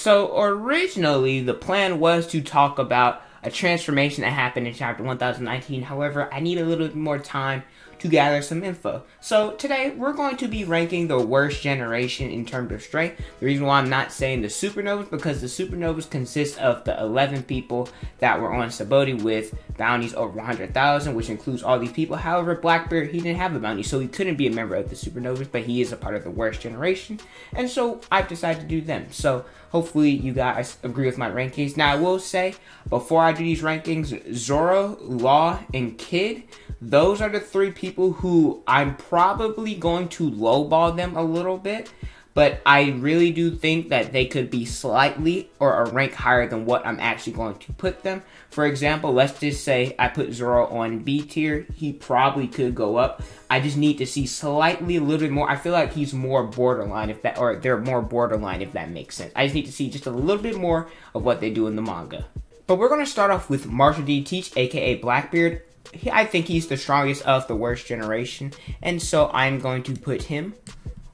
So originally, the plan was to talk about a transformation that happened in chapter 1019. However, I need a little bit more time to gather some info. So today, we're going to be ranking the worst generation in terms of strength. The reason why I'm not saying the Supernovas, because the Supernovas consist of the 11 people that were on Sabaody with bounties over 100,000, which includes all these people. However, Blackbeard, he didn't have a bounty, so he couldn't be a member of the Supernovas, but he is a part of the worst generation, and so I've decided to do them. So hopefully you guys agree with my rankings. Now, I will say, before I do these rankings, Zoro, Law, and Kid, those are the three people who I'm probably going to lowball them a little bit, but I really do think that they could be slightly or a rank higher than what I'm actually going to put them. For example, let's just say I put Zoro on B tier. He probably could go up. I just need to see slightly a little bit more. I feel like he's more borderline, if that, or they're more borderline, if that makes sense. I just need to see just a little bit more of what they do in the manga. But we're going to start off with Marshall D. Teach, aka Blackbeard. I think he's the strongest of the worst generation, and so I'm going to put him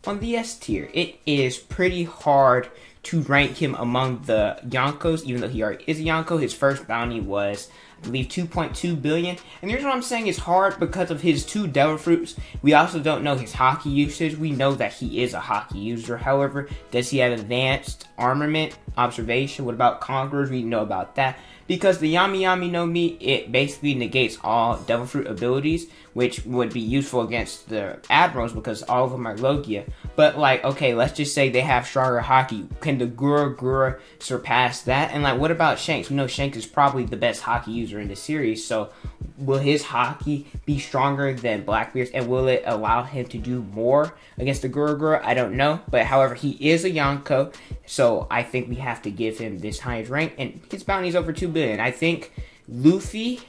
on the S tier. It is pretty hard to rank him among the Yonkos, even though he already is a Yonko. His first bounty was, I believe, 2.2 billion. And the reason why I'm saying it's hard because of his 2 Devil Fruits. We also don't know his Haki usage. We know that he is a Haki user. However, does he have advanced armament, observation? What about Conquerors? We know about that. Because the Yami Yami no Mi, it basically negates all Devil Fruit abilities, which would be useful against the Admirals because all of them are Logia. But, like, okay, let's just say they have stronger Haki. Can the Gura surpass that? And, like, what about Shanks? We know Shanks is probably the best Haki user in the series, so will his Haki be stronger than Blackbeard's? And will it allow him to do more against the Gura? I don't know. But, however, he is a Yonko, so I think we have to give him this highest rank. And his bounty is over 2 billion. I think Luffy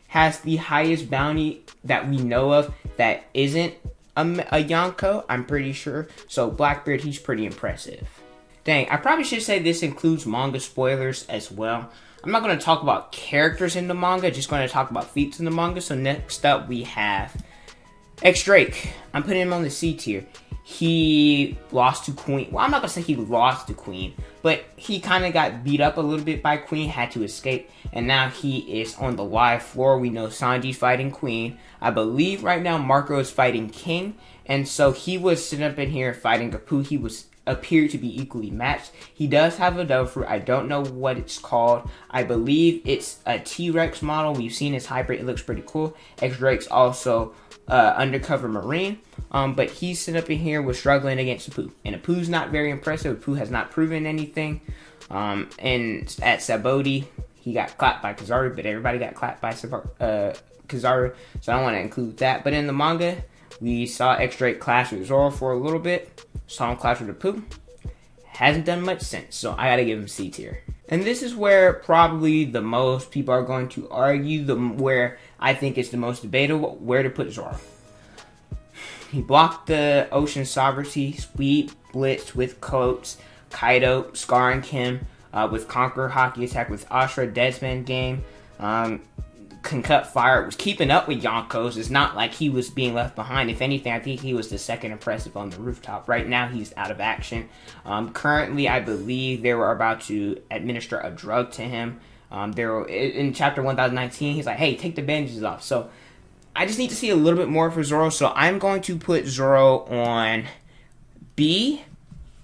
has the highest bounty that we know of that isn't a Yonko, I'm pretty sure. So Blackbeard, he's pretty impressive. Dang, I probably should say this includes manga spoilers as well. I'm not going to talk about characters in the manga, just going to talk about feats in the manga. So next up we have X Drake. I'm putting him on the C tier. He lost to Queen. Well, I'm not going to say he lost to Queen, but he kind of got beat up a little bit by Queen, had to escape, and now he is on the live floor. We know Sanji's fighting Queen. I believe right now Marco is fighting King, and so he was sitting up in here fighting Apu. He appeared to be equally matched. He does have a Devil Fruit. I don't know what it's called. I believe it's a T-Rex model. We've seen his hybrid. It looks pretty cool. X-Drake's also undercover Marine. But he's sitting up in here was struggling against Apu. And Apu's not very impressive. Apu has not proven anything. And at Sabaody, he got clapped by Kizaru, but everybody got clapped by Kizaru. So I don't want to include that. But in the manga, we saw X-Drake clash with Zoro for a little bit. Saw him clash with Apu. Hasn't done much since. So I gotta give him C tier. And this is where probably the most people are going to argue, where I think it's the most debatable, where to put Zoro. He blocked the Ocean Sovereignty, Speed Blitz with Coats, Kaido, scarring him with Conqueror Haki attack with Ashura, Deadsman game, can cut fire, was keeping up with Yonkos. It's not like he was being left behind. If anything, I think he was the second impressive on the rooftop. Right now, he's out of action. Currently, I believe they were about to administer a drug to him. In chapter 1019, he's like, hey, take the bandages off. So I just need to see a little bit more for Zoro. So I'm going to put Zoro on B.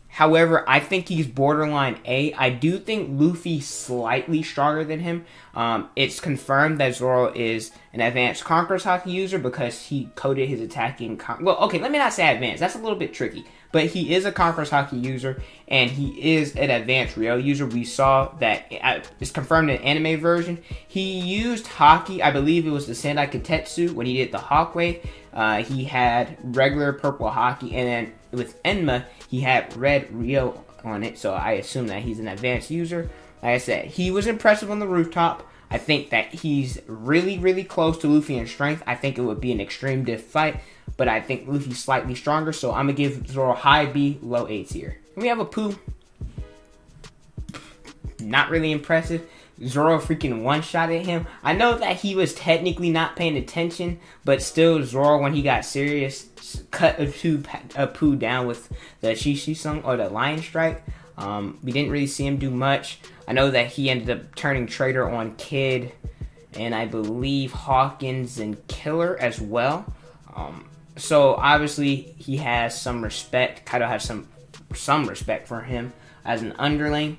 However, I think he's borderline A. I do think Luffy's slightly stronger than him. It's confirmed that Zoro is an advanced Conqueror's Haki user because he coded his attacking... Well, okay, let me not say advanced. That's a little bit tricky. But he is a Conqueror's Haki user, and he is an advanced Ryō user. We saw that it's confirmed in the anime version. He used Haki, I believe it was the Sendai Kitetsu, when he did the Hawk Wave. He had regular purple Haki, and then with Enma, he had red Ryō on it, so I assume that he's an advanced user. Like I said, he was impressive on the rooftop. I think that he's really, really close to Luffy in strength. I think it would be an extreme diff fight, but I think Luffy's slightly stronger, so I'm going to give Zoro high B, low A tier. And we have Apu. Not really impressive. Zoro freaking one-shotted him. I know that he was technically not paying attention, but still, Zoro, when he got serious, cut Apu down with the Shishisung or the Lion Strike. We didn't really see him do much. I know that he ended up turning traitor on Kid, and I believe Hawkins and Killer as well. So obviously he has some respect. Kaido has some respect for him as an underling.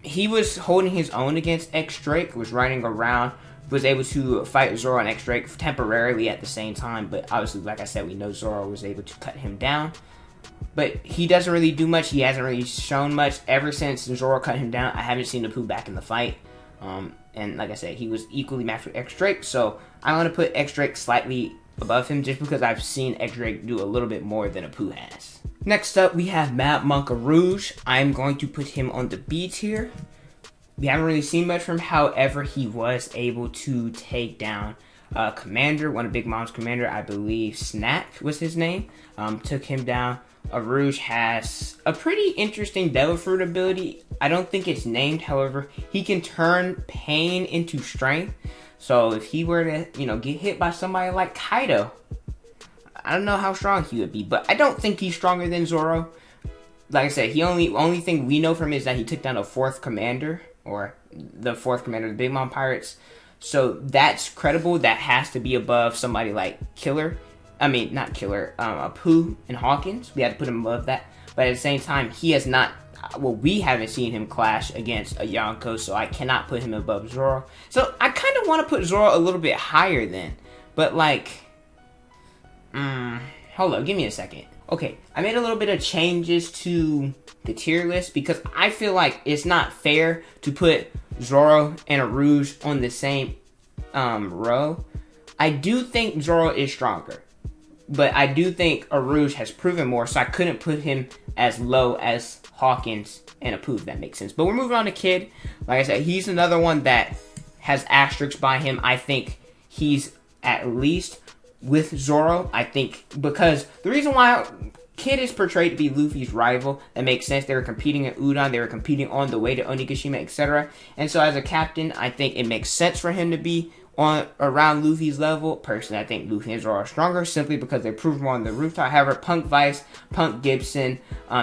He was holding his own against X Drake, was running around, was able to fight Zoro and X Drake temporarily at the same time, but obviously, like I said, we know Zoro was able to cut him down. But he doesn't really do much. He hasn't really shown much ever since Zoro cut him down. I haven't seen Apu back in the fight. And like I said, he was equally matched with X Drake, so I'm going to put X Drake slightly above him just because I've seen X Drake do a little bit more than Apu has. Next up, we have Mad Monka Rouge. I'm going to put him on the B tier. We haven't really seen much from him. However, he was able to take down Commander, one of Big Mom's commander, I believe Snack was his name. Took him down. Rouge has a pretty interesting Devil Fruit ability. I don't think it's named, however, he can turn pain into strength. So if he were to, get hit by somebody like Kaido, I don't know how strong he would be, but I don't think he's stronger than Zoro. Like I said, only thing we know from him is that he took down a fourth commander, or the fourth commander of the Big Mom Pirates. So that's credible. That has to be above somebody like Killer. I mean, not Killer, Apu and Hawkins. We had to put him above that. But at the same time, he has not, well, we haven't seen him clash against a Yonko, so I cannot put him above Zoro. So I kind of want to put Zoro a little bit higher then. But like, hold up, give me a second. Okay, I made a little bit of changes to the tier list because I feel like it's not fair to put Zoro and a Rouge on the same row. I do think Zoro is stronger, but I do think a Rouge has proven more, so I couldn't put him as low as Hawkins and Apu, if that makes sense. But we're moving on to Kid. Like I said, he's another one that has asterisks by him. I think he's at least with Zoro, I think, because the reason why Kid is portrayed to be Luffy's rival, that makes sense. They were competing at Udon, they were competing on the way to Onigashima, etc. And so as a captain, I think it makes sense for him to be on around Luffy's level. Personally, I think Luffy and Zoro are stronger simply because they proved more on the rooftop. However, Punk Vice, Punk Gibson,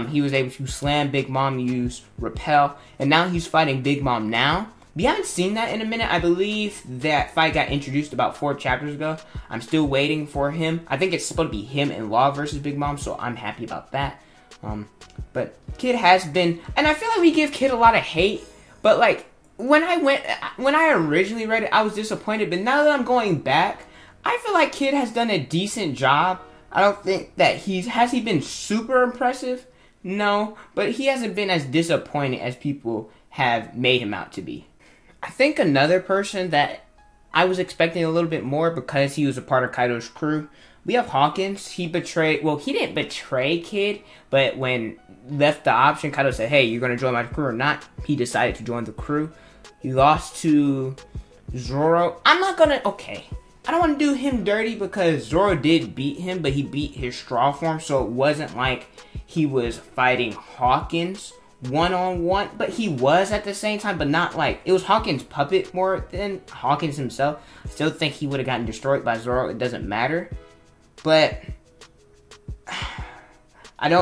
he was able to slam Big Mom, use Repel, and now he's fighting Big Mom now. We haven't seen that in a minute. I believe that fight got introduced about 4 chapters ago. I'm still waiting for him. I think it's supposed to be him and Law versus Big Mom, so I'm happy about that. But Kid has been, and I feel like we give Kid a lot of hate, but like, when I originally read it, I was disappointed, but now that I'm going back, I feel like Kid has done a decent job. I don't think that has he been super impressive? No, but he hasn't been as disappointing as people have made him out to be. I think another person that I was expecting a little bit more because he was a part of Kaido's crew, we have Hawkins. He didn't betray Kid, but when left the option, Kaido said, hey, you're going to join my crew or not? He decided to join the crew. He lost to Zoro. I don't want to do him dirty because Zoro did beat him, but he beat his straw form, so it wasn't like he was fighting Hawkins one-on-one, but he was at the same time, but not like, it was Hawkins' puppet more than Hawkins himself. I still think he would have gotten destroyed by Zoro. It doesn't matter, but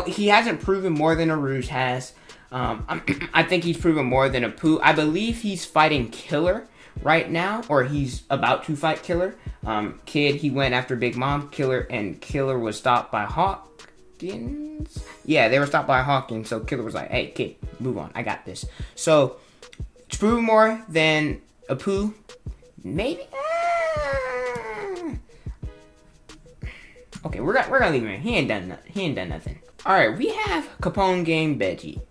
he hasn't proven more than a Rouge has. I think he's proven more than Apu. I believe he's fighting Killer right now, or he's about to fight Killer. Kid, he went after Big Mom, Killer was stopped by Hawkins. Yeah, they were stopped by Hawkins, so Killer was like, hey, Kid, move on, I got this. So, it's proven more than Apu. Maybe? Okay, we're gonna leave him in. He ain't done nothing. Alright, we have Capone Game Veggie.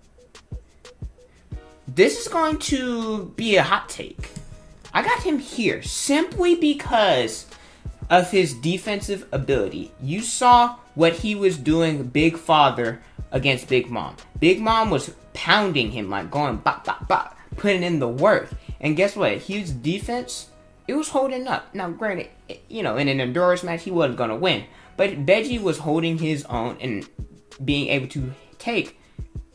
This is going to be a hot take. I got him here simply because of his defensive ability. You saw what he was doing, Big Father, against Big Mom. Big Mom was pounding him, like going bop, bop, bop, putting in the work. And guess what? His defense, it was holding up. Now, granted, in an endurance match, he wasn't going to win. But Veggie was holding his own and being able to take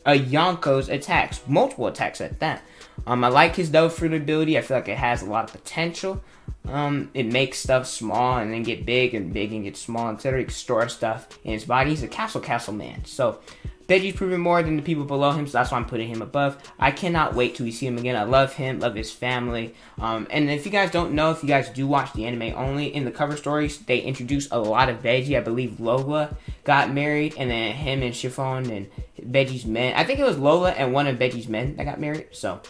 a Yonko's attacks, multiple attacks at that. I like his Devil Fruit ability. I feel like it has a lot of potential. It makes stuff small and then get big and get small, etc. He can store stuff in his body. He's a castle man. So Veggi's proven more than the people below him, so that's why I'm putting him above. I cannot wait till we see him again. I love him, love his family. And if you guys don't know, if you guys do watch the anime only, in the cover stories, they introduce a lot of Veggie. I believe Lola got married, and then him and Chiffon and Veggie's men. I think it was Lola and one of Veggie's men that got married, so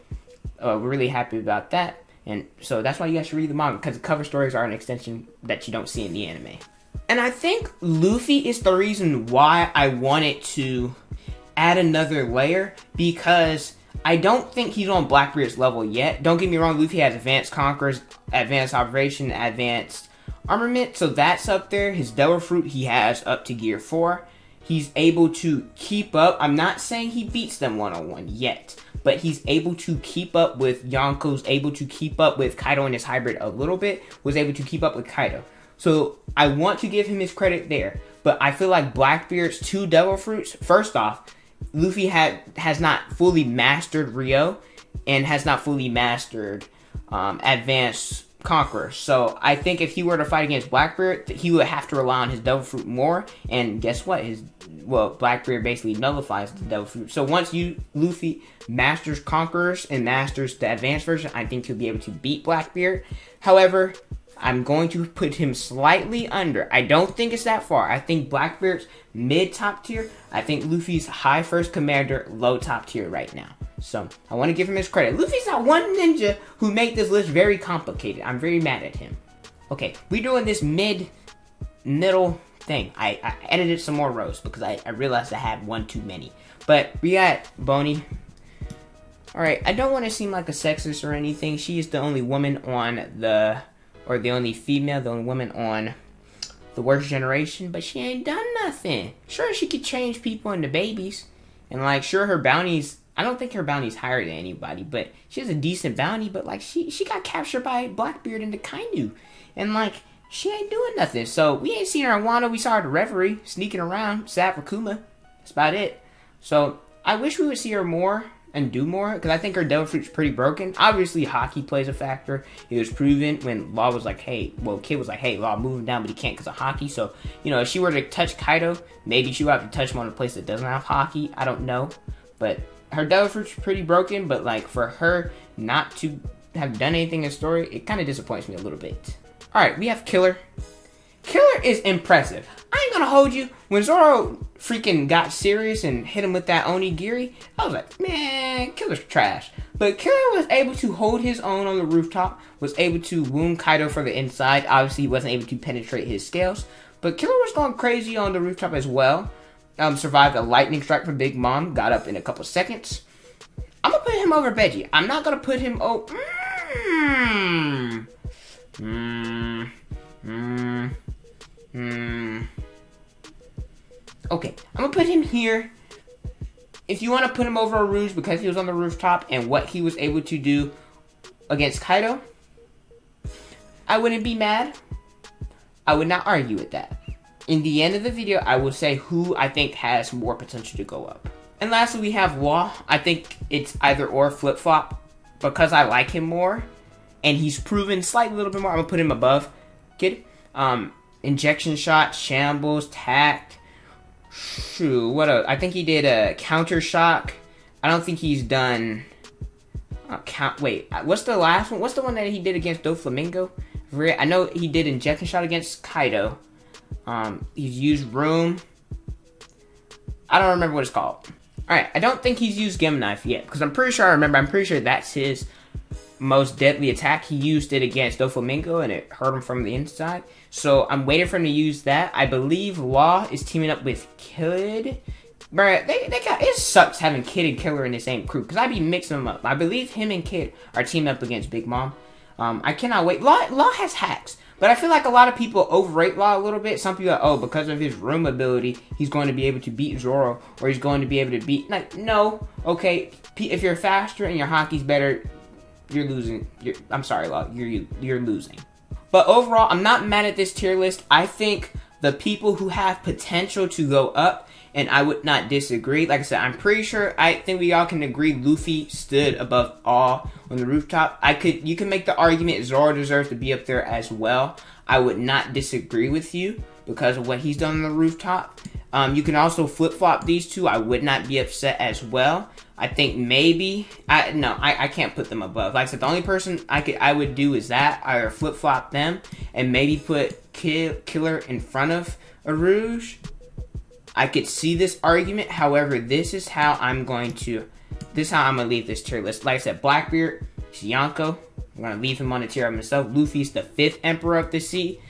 we're really happy about that. And so that's why you guys should read the manga, because the cover stories are an extension that you don't see in the anime. And I think Luffy is the reason why I wanted to add another layer, because I don't think he's on Blackbeard's level yet. Don't get me wrong, Luffy has Advanced Conquerors, Advanced Operation, Advanced Armament, so that's up there. His Devil Fruit he has up to Gear 4. He's able to keep up. I'm not saying he beats them one-on-one yet, but he's able to keep up with Yonko's, able to keep up with Kaido and his hybrid a little bit, was able to keep up with Kaido. So I want to give him his credit there, but I feel like Blackbeard's 2 Devil Fruits, first off, Luffy has not fully mastered Rio and has not fully mastered Advanced Conqueror. So I think if he were to fight against Blackbeard, he would have to rely on his Devil Fruit more. And guess what? Blackbeard basically nullifies the Devil Fruit. So once Luffy masters Conquerors and masters the advanced version, I think he'll be able to beat Blackbeard. However, I'm going to put him slightly under. I don't think it's that far. I think Blackbeard's mid-top tier. I think Luffy's high first commander, low top tier right now. So, I want to give him his credit. Luffy's that one ninja who made this list very complicated. I'm very mad at him. Okay, we're doing this middle thing. I edited some more rows because I realized I had one too many. But we got Bonnie. Alright, I don't want to seem like a sexist or anything. She is the only woman on the... or the only female, the only woman on the worst generation, but she ain't done nothing. Sure, she could change people into babies, and like, sure, her bounties, I don't think her bounty's higher than anybody, but she has a decent bounty, but like, she got captured by Blackbeard into Kainu, and like, she ain't doing nothing. So, we ain't seen her in Wano. We saw her at the reverie, sneaking around, sat for Kuma. That's about it. So, I wish we would see her more and do more, because I think her Devil Fruit's pretty broken. Obviously, hockey plays a factor. It was proven when Law was like, hey, well, Kid was like, hey, Law, move him down, but he can't because of hockey. So, you know, if she were to touch Kaido, maybe she would have to touch him on a place that doesn't have hockey. I don't know. But her Devil Fruit's pretty broken, but, like, for her not to have done anything in the story, it kind of disappoints me a little bit. Alright, we have Killer. Killer is impressive. I ain't gonna hold you. When Zoro freaking got serious and hit him with that Onigiri, I was like, man, Killer's trash. But Killer was able to hold his own on the rooftop, was able to wound Kaido from the inside. Obviously, he wasn't able to penetrate his scales. But Killer was going crazy on the rooftop as well. Survived a lightning strike from Big Mom, got up in a couple seconds. I'm gonna put him over Veggie. I'm not gonna put him over... Okay, I'm gonna put him here. If you want to put him over Arouge because he was on the rooftop and what he was able to do against Kaido, I wouldn't be mad. I would not argue with that. In the end of the video, I will say who I think has more potential to go up. And lastly, we have Law. I think it's either or flip-flop because I like him more. And he's proven slightly a little bit more. I'm going to put him above Kid. Injection shot, shambles, tact. Shoot, I think he did a counter shock. I don't think he's done... wait, what's the last one? What's the one that he did against Doflamingo? I know he did injection shot against Kaido. He's used room. I don't remember what it's called. Alright, I don't think he's used Gem Knife yet. Because I'm pretty sure I remember. I'm pretty sure that's his most deadly attack. He used it against Doflamingo and it hurt him from the inside. So I'm waiting for him to use that. I believe Law is teaming up with Kid. Bruh, it sucks having Kid and Killer in the same crew. Because I be mixing them up. I believe him and Kid are teaming up against Big Mom. I cannot wait. Law has hacks. But I feel like a lot of people overrate Law a little bit. Some people are, oh, because of his room ability, he's going to be able to beat Zoro. Or he's going to be able to beat... Like, no. Okay, if you're faster and your hockey's better, you're losing. I'm sorry, Law. You're losing. But overall, I'm not mad at this tier list. I think the people who have potential to go up, and I would not disagree. Like I said, I'm pretty sure, I think we all can agree Luffy stood above all on the rooftop. You can make the argument Zoro deserves to be up there as well. I would not disagree with you because of what he's done on the rooftop. You can also flip-flop these two. I would not be upset as well. I think maybe I can't put them above. Like I said, the only person I would do is that. I would flip-flop them and maybe put Killer in front of a Rouge. I could see this argument. However, this is how I'm gonna leave this tier list. Like I said, Blackbeard, Yonko. I'm gonna leave him on the tier of himself. Luffy's the 5th Emperor of the Sea.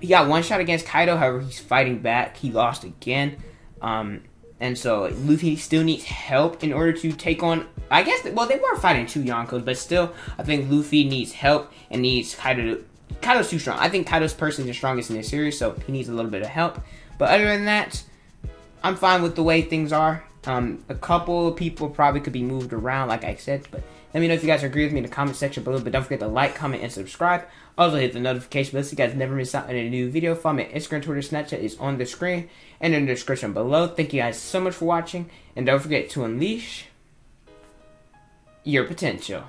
He got one shot against Kaido, however, he's fighting back. He lost again. And so Luffy still needs help in order to take on, I guess, well, they were fighting 2 Yonkos, but still, I think Luffy needs help and needs Kaido's too strong. I think Kaido's personally the strongest in this series, so he needs a little bit of help. But other than that, I'm fine with the way things are. A couple of people probably could be moved around, like I said, but let me know if you guys agree with me in the comment section below. But don't forget to like, comment, and subscribe. Also hit the notification bell so you guys never miss out on a new video. Follow me on Instagram, Twitter, Snapchat is on the screen and in the description below. Thank you guys so much for watching, and don't forget to unleash your potential.